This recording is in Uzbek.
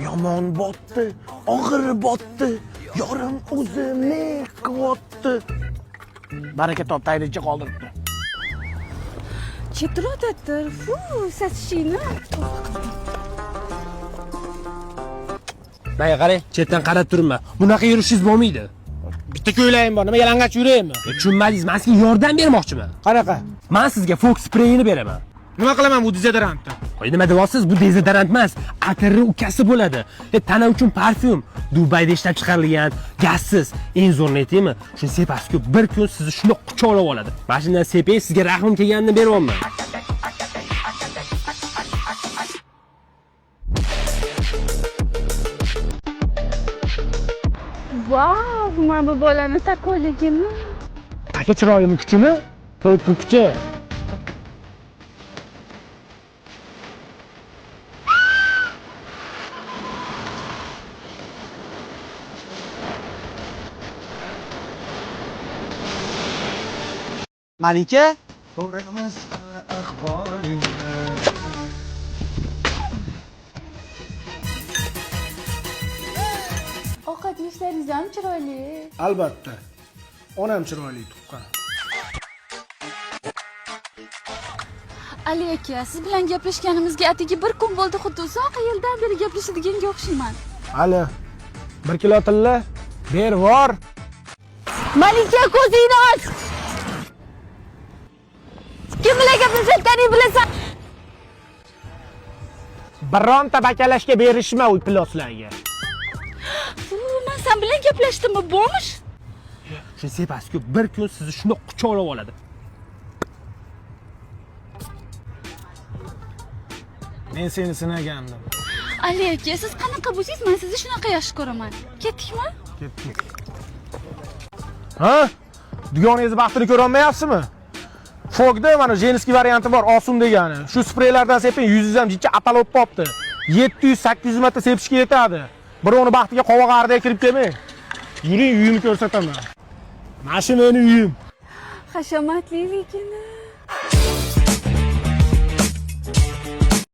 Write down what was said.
Yomon botdi, og'ir botdi, yorim o'zini qilyapti. Baraka toptaylicha qoldiribdi. Chetrodadir. Fu, sasishini. Mana qarang, chetdan qarab turibman. Bunaqa yurishingiz bo'lmaydi. Bitta ko'ylagim bor, nima yalang'och yuraymi? Tushunmadingiz, men sizga yordam bermoqchiman. Qanaqa? Men sizga Fox spreyini beraman. Nima qilaman bu dezodorantni? Qo'y nima deyapsiz? Bu dezodorant emas, atirni ukasi bo'ladi. Tana uchun parfyum. Dubayda ishlab chiqarilgan, gazsiz. Eng zo'rini aytaymi? Shuni sepasiz-ku, bir kun sizni shunday quchoqlab oladi. Mana shundan sepay, sizga rahmim kelganini beryapman. Vau, mana bu bolani takoligimi? Aka chiroyimi kuchimi? To'yqin kuchi. Malika? So'raymiz ahvolingni. Ovqat yeyishlaringiz ham chiroyli. Albatta. Onam chiroyli tuqqan. Ali aka, siz bilan gaplashganimizga atigi bir kun bo'ldi, xuddi uzoq yildan beri gaplashadigan o'xshayman. Ali, 1 kilo tilla ber vor. Malika, ko'zingni och. Kim bilan gaplashayotganingni bilasan? Bironta bakalashga berishma uy ploslarga. Men sen bilan gaplashdimmi, bo'lmish? Shu sepasiz-ku, bir kun sizni shunday quchoqlab oladi. Men seni sinagandim. Ali aka, siz qanaqa bo'lsangiz, men sizni shunaqa yaxshi ko'raman. Ketdikmi? Ketdik. Ha? Dugoningizni baxtini ko'ra olmayapsizmi? Fogda mana jenskiy varianti bor, Osun degani. Shu spreylardan seping, yuzingiz ham jicha atalib qopti. 700-800 marta sepishga yetadi. Birovni baxtiga qovoq ardiga kirib kelmang. Yuring, uyimni ko'rsataman. Mana shu meni uyim. Hashamatli lekin.